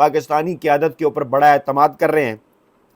پاکستانی قیادت کے اوپر بڑا اعتماد کر رہے ہیں۔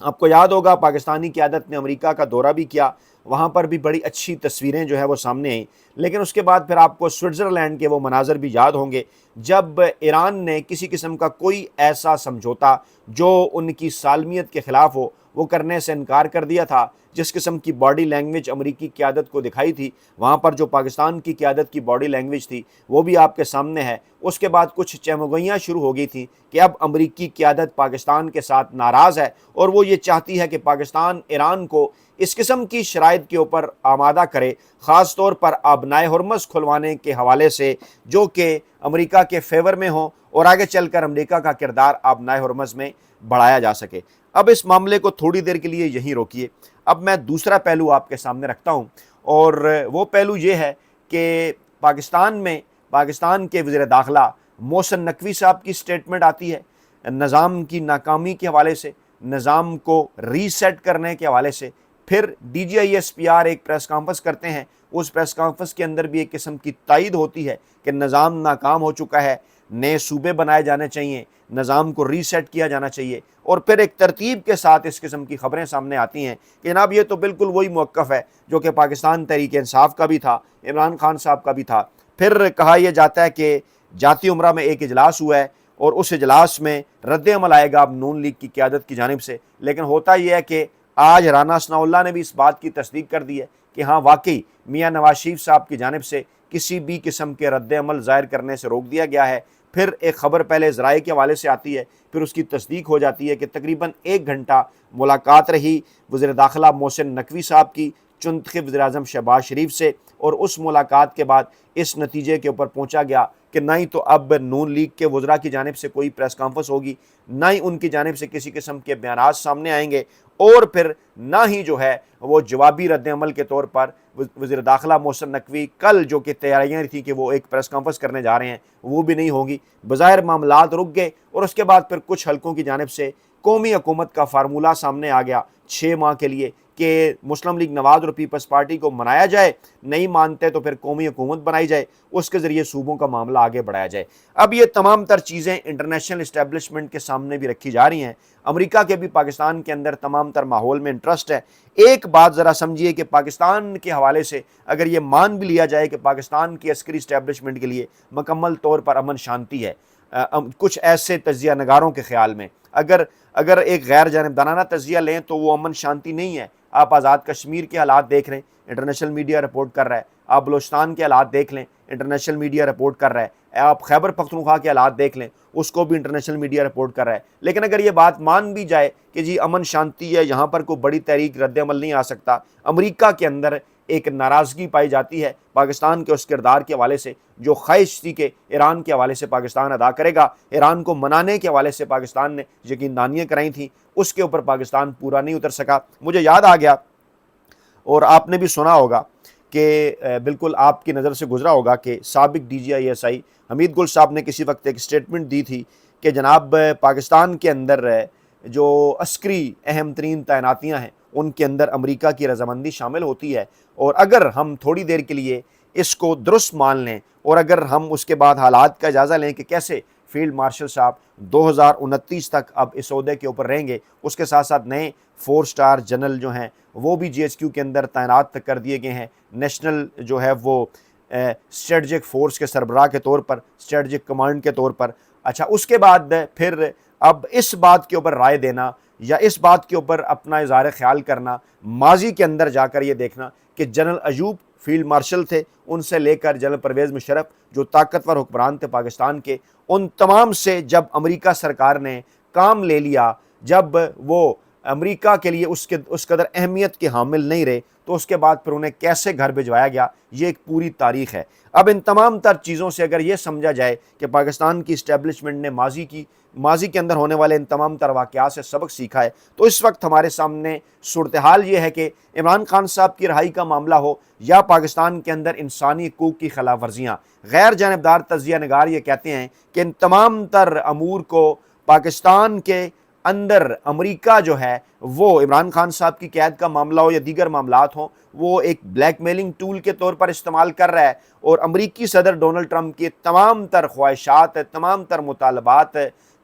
آپ کو یاد ہوگا پاکستانی قیادت نے امریکہ کا دورہ بھی کیا، وہاں پر بھی بڑی اچھی تصویریں جو ہے وہ سامنے آئیں، لیکن اس کے بعد پھر آپ کو سوئٹزرلینڈ کے وہ مناظر بھی یاد ہوں گے جب ایران نے کسی قسم کا کوئی ایسا سمجھوتا جو ان کی سالمیت کے خلاف ہو وہ کرنے سے انکار کر دیا تھا۔ جس قسم کی باڈی لینگویج امریکی قیادت کو دکھائی تھی، وہاں پر جو پاکستان کی قیادت کی باڈی لینگویج تھی وہ بھی آپ کے سامنے ہے۔ اس کے بعد کچھ چہمگوئیاں شروع ہو گئی تھیں کہ اب امریکی قیادت پاکستان کے ساتھ ناراض ہے اور وہ یہ چاہتی ہے کہ پاکستان ایران کو اس قسم کی شرائط کے اوپر آمادہ کرے، خاص طور پر آبنائے ہرمز کھلوانے کے حوالے سے جو کہ امریکہ کے فیور میں ہوں اور آگے چل کر امریکہ کا کردار آبنائے ہرمز میں بڑھایا جا سکے۔ اب اس معاملے کو تھوڑی دیر کے لیے یہیں روکیے، اب میں دوسرا پہلو آپ کے سامنے رکھتا ہوں، اور وہ پہلو یہ ہے کہ پاکستان کے وزیر داخلہ محسن نقوی صاحب کی سٹیٹمنٹ آتی ہے نظام کی ناکامی کے حوالے سے، نظام کو ری سیٹ کرنے کے حوالے سے۔ پھر D G I S P R ایک پریس کانفرنس کرتے ہیں، اس پریس کانفرنس کے اندر بھی ایک قسم کی تائید ہوتی ہے کہ نظام ناکام ہو چکا ہے، نئے صوبے بنائے جانے چاہیے، نظام کو ری سیٹ کیا جانا چاہیے، اور پھر ایک ترتیب کے ساتھ اس قسم کی خبریں سامنے آتی ہیں کہ جناب یہ تو بالکل وہی موقف ہے جو کہ پاکستان تحریک انصاف کا بھی تھا، عمران خان صاحب کا بھی تھا۔ پھر کہا یہ جاتا ہے کہ جاتی عمرہ میں ایک اجلاس ہوا ہے اور اس اجلاس میں رد عمل آئے گا اب نون لیگ کی قیادت کی جانب سے، لیکن ہوتا یہ ہے کہ آج رانا ثناء اللہ نے بھی اس بات کی تصدیق کر دی ہے کہ ہاں واقعی میاں نواز شریف صاحب کی جانب سے کسی بھی قسم کے رد عمل ظاہر کرنے سے روک دیا گیا ہے۔ پھر ایک خبر پہلے ذرائع کے حوالے سے آتی ہے، پھر اس کی تصدیق ہو جاتی ہے کہ تقریباً 1 گھنٹہ ملاقات رہی وزیر داخلہ محسن نقوی صاحب کی چنتخب وزیر اعظم شہباز شریف سے، اور اس ملاقات کے بعد اس نتیجے کے اوپر پہنچا گیا کہ نہ ہی تو اب نون لیگ کے وزراء کی جانب سے کوئی پریس کانفرنس ہوگی، نہ ہی ان کی جانب سے کسی قسم کے بیانات سامنے آئیں گے، اور پھر نہ ہی جو ہے وہ جوابی رد عمل کے طور پر وزیر داخلہ محسن نقوی کل جو کہ تیاریاں تھیں کہ وہ ایک پریس کانفرنس کرنے جا رہے ہیں وہ بھی نہیں ہوگی۔ بظاہر معاملات رک گئے، اور اس کے بعد پھر کچھ حلقوں کی جانب سے قومی حکومت کا فارمولہ سامنے آ گیا 6 ماہ کے لیے کہ مسلم لیگ نواز اور پیپلز پارٹی کو منایا جائے، نہیں مانتے تو پھر قومی حکومت بنائی جائے، اس کے ذریعے صوبوں کا معاملہ آگے بڑھایا جائے۔ اب یہ تمام تر چیزیں انٹرنیشنل اسٹیبلشمنٹ کے سامنے بھی رکھی جا رہی ہیں، امریکہ کے بھی پاکستان کے اندر تمام تر ماحول میں انٹرسٹ ہے۔ ایک بات ذرا سمجھیے کہ پاکستان کے حوالے سے اگر یہ مان بھی لیا جائے کہ پاکستان کی عسکری اسٹیبلشمنٹ کے لیے مکمل طور پر امن شانتی ہے، کچھ ایسے تجزیہ نگاروں کے خیال میں اگر ایک غیر جانبدارانہ تجزیہ لیں تو وہ امن شانتی نہیں ہے۔ آپ آزاد کشمیر کے حالات دیکھ لیں، انٹرنیشنل میڈیا رپورٹ کر رہا ہے، آپ بلوچستان کے حالات دیکھ لیں، انٹرنیشنل میڈیا رپورٹ کر رہا ہے، آپ خیبر پختونخوا کے حالات دیکھ لیں، اس کو بھی انٹرنیشنل میڈیا رپورٹ کر رہا ہے۔ لیکن اگر یہ بات مان بھی جائے کہ جی امن شانتی ہے، یہاں پر کوئی بڑی تحریک رد عمل نہیں آ سکتا، امریکہ کے اندر ایک ناراضگی پائی جاتی ہے پاکستان کے اس کردار کے حوالے سے جو خواہش تھی کہ ایران کے حوالے سے پاکستان ادا کرے گا، ایران کو منانے کے حوالے سے پاکستان نے یقین دہانیاں کرائی تھیں، اس کے اوپر پاکستان پورا نہیں اتر سکا۔ مجھے یاد آ گیا، اور آپ نے بھی سنا ہوگا کہ بالکل آپ کی نظر سے گزرا ہوگا کہ سابق D G I S I حمید گل صاحب نے کسی وقت ایک سٹیٹمنٹ دی تھی کہ جناب پاکستان کے اندر جو عسکری اہم ترین تعیناتیاں ہیں ان کے اندر امریکہ کی رضامندی شامل ہوتی ہے، اور اگر ہم تھوڑی دیر کے لیے اس کو درست مان لیں اور اگر ہم اس کے بعد حالات کا جائزہ لیں کہ کیسے فیلڈ مارشل صاحب 2029 تک اب اس عہدے کے اوپر رہیں گے، اس کے ساتھ ساتھ نئے 4 سٹار جنرل جو ہیں وہ بھی جی ایچ کیو کے اندر تعینات کر دیے گئے ہیں، نیشنل جو ہے وہ اسٹریٹجک فورس کے سربراہ کے طور پر، اسٹریٹجک کمانڈ کے طور پر۔ اچھا، اس کے بعد پھر اب اس بات کے اوپر رائے دینا یا اس بات کے اوپر اپنا اظہار خیال کرنا، ماضی کے اندر جا کر یہ دیکھنا کہ جنرل ایوب فیلڈ مارشل تھے، ان سے لے کر جنرل پرویز مشرف جو طاقتور حکمران تھے پاکستان کے، ان تمام سے جب امریکہ سرکار نے کام لے لیا، جب وہ امریکہ کے لیے اس قدر اہمیت کے حامل نہیں رہے، تو اس کے بعد پھر انہیں کیسے گھر بھجوایا گیا، یہ ایک پوری تاریخ ہے۔ اب ان تمام تر چیزوں سے اگر یہ سمجھا جائے کہ پاکستان کی اسٹیبلشمنٹ نے ماضی کے اندر ہونے والے ان تمام تر واقعات سے سبق سیکھا ہے، تو اس وقت ہمارے سامنے صورتحال یہ ہے کہ عمران خان صاحب کی رہائی کا معاملہ ہو یا پاکستان کے اندر انسانی حقوق کی خلاف ورزیاں، غیر جانبدار تجزیہ نگار یہ کہتے ہیں کہ ان تمام تر امور کو پاکستان کے اندر امریکہ جو ہے وہ عمران خان صاحب کی قید کا معاملہ ہو یا دیگر معاملات ہوں، وہ ایک بلیک میلنگ ٹول کے طور پر استعمال کر رہا ہے، اور امریکی صدر ڈونلڈ ٹرمپ کی تمام تر خواہشات، تمام تر مطالبات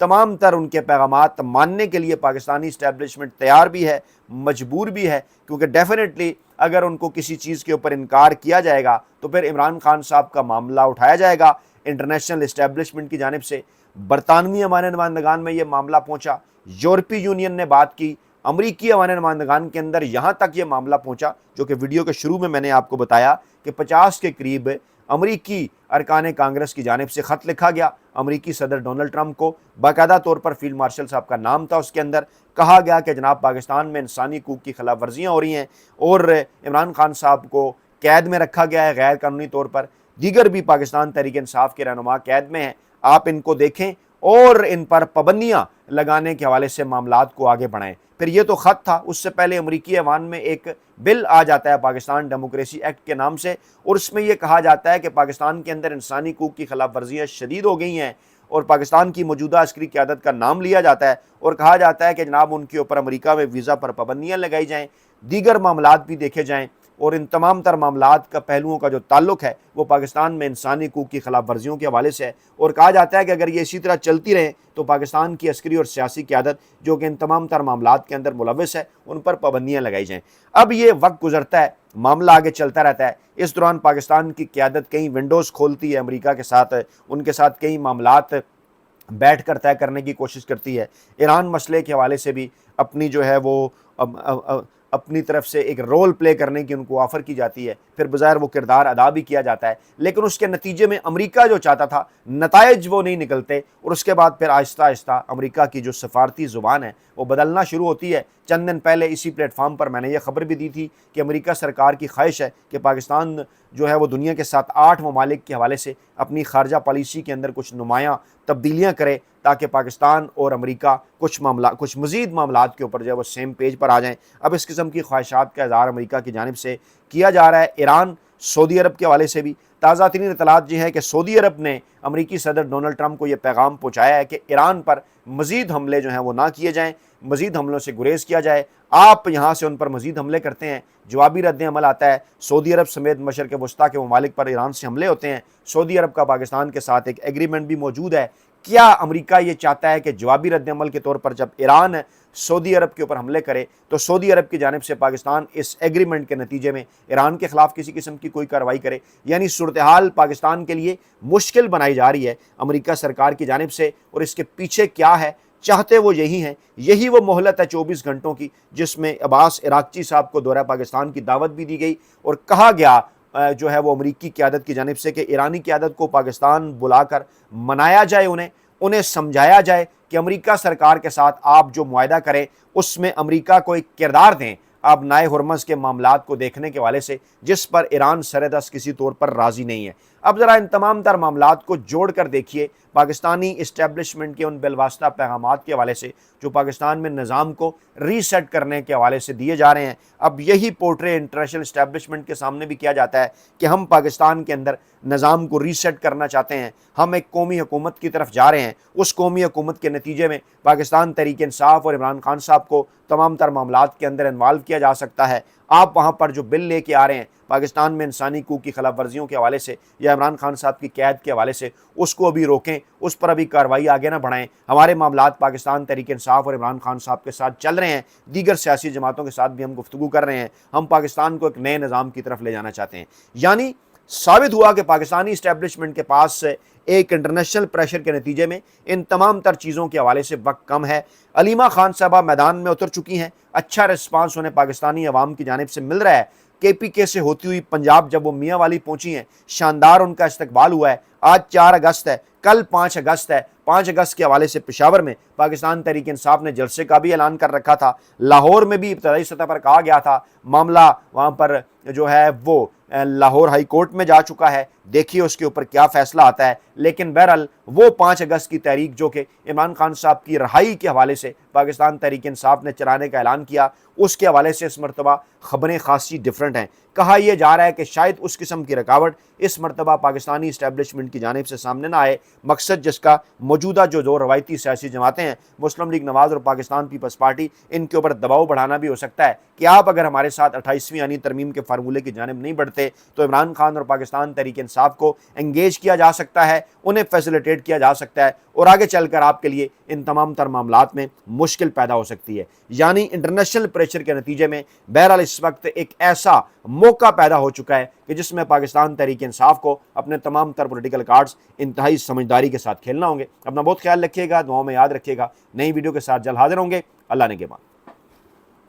تمام تر ان کے پیغامات ماننے کے لیے پاکستانی اسٹیبلشمنٹ تیار بھی ہے، مجبور بھی ہے، کیونکہ ڈیفینیٹلی اگر ان کو کسی چیز کے اوپر انکار کیا جائے گا تو پھر عمران خان صاحب کا معاملہ اٹھایا جائے گا انٹرنیشنل اسٹیبلشمنٹ کی جانب سے۔ برطانوی ہمارے نمائندگان میں یہ معاملہ پہنچا، یورپی یونین نے بات کی، امریکی ہمارے نمائندگان کے اندر یہاں تک یہ معاملہ پہنچا، جو کہ ویڈیو کے شروع میں نے آپ کو بتایا کہ 50 کے قریب امریکی ارکان کانگریس کی جانب سے خط لکھا گیا امریکی صدر ڈونلڈ ٹرمپ کو، باقاعدہ طور پر فیلڈ مارشل صاحب کا نام تھا اس کے اندر۔ کہا گیا کہ جناب پاکستان میں انسانی حقوق کی خلاف ورزیاں ہو رہی ہیں اور عمران خان صاحب کو قید میں رکھا گیا ہے غیر قانونی طور پر، دیگر بھی پاکستان تحریک انصاف کے رہنما قید میں ہیں، آپ ان کو دیکھیں اور ان پر پابندیاں لگانے کے حوالے سے معاملات کو آگے بڑھائیں۔ پھر یہ تو خط تھا، اس سے پہلے امریکی ایوان میں ایک بل آ جاتا ہے پاکستان ڈیموکریسی ایکٹ کے نام سے، اور اس میں یہ کہا جاتا ہے کہ پاکستان کے اندر انسانی حقوق کی خلاف ورزیاں شدید ہو گئی ہیں، اور پاکستان کی موجودہ عسکری قیادت کا نام لیا جاتا ہے اور کہا جاتا ہے کہ جناب ان کے اوپر امریکہ میں ویزا پر پابندیاں لگائی جائیں، دیگر معاملات بھی دیکھے جائیں، اور ان تمام تر معاملات کا پہلوؤں کا جو تعلق ہے وہ پاکستان میں انسانی حقوق کی خلاف ورزیوں کے حوالے سے ہے، اور کہا جاتا ہے کہ اگر یہ اسی طرح چلتی رہے تو پاکستان کی عسکری اور سیاسی قیادت جو کہ ان تمام تر معاملات کے اندر ملوث ہے ان پر پابندیاں لگائی جائیں۔ اب یہ وقت گزرتا ہے، معاملہ آگے چلتا رہتا ہے، اس دوران پاکستان کی قیادت کئی ونڈوز کھولتی ہے امریکہ کے ساتھ، ان کے ساتھ کئی معاملات بیٹھ کر طے کرنے کی کوشش کرتی ہے، ایران مسئلے کے حوالے سے بھی اپنی جو ہے وہ اپنی طرف سے ایک رول پلے کرنے کی ان کو آفر کی جاتی ہے، پھر بظاہر وہ کردار ادا بھی کیا جاتا ہے، لیکن اس کے نتیجے میں امریکہ جو چاہتا تھا نتائج وہ نہیں نکلتے، اور اس کے بعد پھر آہستہ آہستہ امریکہ کی جو سفارتی زبان ہے وہ بدلنا شروع ہوتی ہے۔ چند دن پہلے اسی پلیٹ فارم پر میں نے یہ خبر بھی دی تھی کہ امریکہ سرکار کی خواہش ہے کہ پاکستان جو ہے وہ دنیا کے ساتھ 8 ممالک کے حوالے سے اپنی خارجہ پالیسی کے اندر کچھ نمایاں تبدیلیاں کرے تاکہ پاکستان اور امریکہ کچھ مزید معاملات کے اوپر جو ہے وہ سیم پیج پر آ جائیں۔ اب اس قسم کی خواہشات کا اظہار امریکہ کی جانب سے کیا جا رہا ہے۔ ایران، سعودی عرب کے حوالے سے بھی تازہ ترین اطلاعات یہ ہے کہ سعودی عرب نے امریکی صدر ڈونلڈ ٹرمپ کو یہ پیغام پہنچایا ہے کہ ایران پر مزید حملے جو ہیں وہ نہ کیے جائیں، مزید حملوں سے گریز کیا جائے، آپ یہاں سے ان پر مزید حملے کرتے ہیں جوابی رد عمل آتا ہے، سعودی عرب سمیت مشرق وسطیٰ کے ممالک پر ایران سے حملے ہوتے ہیں، سعودی عرب کا پاکستان کے ساتھ ایک ایگریمنٹ بھی موجود ہے۔ کیا امریکہ یہ چاہتا ہے کہ جوابی رد عمل کے طور پر جب ایران سعودی عرب کے اوپر حملے کرے تو سعودی عرب کی جانب سے پاکستان اس ایگریمنٹ کے نتیجے میں ایران کے خلاف کسی قسم کی کوئی کارروائی کرے؟ یعنی صورتحال پاکستان کے لیے مشکل بنائی جا رہی ہے امریکہ سرکار کی جانب سے، اور اس کے پیچھے کیا ہے؟ چاہتے وہ یہی ہیں، یہی وہ مہلت ہے 24 گھنٹوں کی جس میں عباس عراقچی صاحب کو دورہ پاکستان کی دعوت بھی دی گئی، اور کہا گیا جو ہے وہ امریکی قیادت کی جانب سے کہ ایرانی قیادت کو پاکستان بلا کر منایا جائے، انہیں سمجھایا جائے کہ امریکہ سرکار کے ساتھ آپ جو معاہدہ کریں اس میں امریکہ کو ایک کردار دیں آپ نائے ہرمز کے معاملات کو دیکھنے کے حوالے سے، جس پر ایران سردست کسی طور پر راضی نہیں ہے۔ اب ذرا ان تمام تر معاملات کو جوڑ کر دیکھیے پاکستانی اسٹیبلشمنٹ کے ان بالواسطہ پیغامات کے حوالے سے جو پاکستان میں نظام کو ری سیٹ کرنے کے حوالے سے دیے جا رہے ہیں۔ اب یہی پورٹرے انٹرنیشنل اسٹیبلشمنٹ کے سامنے بھی کیا جاتا ہے کہ ہم پاکستان کے اندر نظام کو ری سیٹ کرنا چاہتے ہیں، ہم ایک قومی حکومت کی طرف جا رہے ہیں، اس قومی حکومت کے نتیجے میں پاکستان تحریک انصاف اور عمران خان صاحب کو تمام تر معاملات کے اندر انوالو کیا جا سکتا ہے۔ آپ وہاں پر جو بل لے کے آ رہے ہیں پاکستان میں انسانی حقوق کی خلاف ورزیوں کے حوالے سے یا عمران خان صاحب کی قید کے حوالے سے، اس کو ابھی روکیں، اس پر ابھی کارروائی آگے نہ بڑھائیں۔ ہمارے معاملات پاکستان تحریک انصاف اور عمران خان صاحب کے ساتھ چل رہے ہیں، دیگر سیاسی جماعتوں کے ساتھ بھی ہم گفتگو کر رہے ہیں، ہم پاکستان کو ایک نئے نظام کی طرف لے جانا چاہتے ہیں۔ یعنی ثابت ہوا کہ پاکستانی اسٹیبلشمنٹ کے پاس ایک انٹرنیشنل پریشر کے نتیجے میں ان تمام تر چیزوں کے حوالے سے وقت کم ہے۔ علیمہ خان صاحبہ میدان میں اتر چکی ہیں، اچھا رسپانس انہیں پاکستانی عوام کی جانب سے مل رہا ہے۔ کے پی کے سے ہوتی ہوئی پنجاب جب وہ میاں والی پہنچی ہیں، شاندار ان کا استقبال ہوا ہے۔ آج 4 اگست ہے، کل 5 اگست ہے، 5 اگست کے حوالے سے پشاور میں پاکستان تحریک انصاف نے جلسے کا بھی اعلان کر رکھا تھا، لاہور میں بھی ابتدائی سطح پر کہا گیا تھا، معاملہ وہاں پر جو ہے وہ لاہور ہائی کورٹ میں جا چکا ہے، دیکھیے اس کے اوپر کیا فیصلہ آتا ہے۔ لیکن بہرحال وہ 5 اگست کی تحریک جو کہ عمران خان صاحب کی رہائی کے حوالے سے پاکستان تحریک انصاف نے چلانے کا اعلان کیا، اس کے حوالے سے اس مرتبہ خبریں خاصی ڈیفرنٹ ہیں۔ کہا یہ جا رہا ہے کہ شاید اس قسم کی رکاوٹ اس مرتبہ پاکستانی اسٹیبلشمنٹ کی جانب سے سامنے نہ آئے، مقصد جس کا موجودہ جو 2 روایتی سیاسی جماعتیں ہیں مسلم لیگ نواز اور پاکستان پیپلز پارٹی، ان کے اوپر دباؤ بڑھانا بھی ہو سکتا ہے کہ آپ اگر ہمارے ساتھ 28ویں آئینی ترمیم کے فارمولے کی جانب نہیں بڑھتے تو عمران خان اور پاکستان تحریک انصاف انصاف کو انگیج کیا جا سکتا ہے، انہیں فیسیلیٹیٹ کیا جا سکتا ہے، اور آگے چل کر آپ کے لیے ان تمام تر معاملات میں مشکل پیدا ہو سکتی ہے۔ یعنی انٹرنیشنل پریشر کے نتیجے میں بہرحال اس وقت ایک ایسا موقع پیدا ہو چکا ہے کہ جس میں پاکستان تحریک انصاف کو اپنے تمام تر پولیٹیکل کارڈز انتہائی سمجھداری کے ساتھ کھیلنا ہوں گے۔ اپنا بہت خیال رکھیے گا، دعاؤں میں یاد رکھیے گا۔ نئی ویڈیو کے ساتھ جلد حاضر ہوں گے۔ اللہ نے کے بعد۔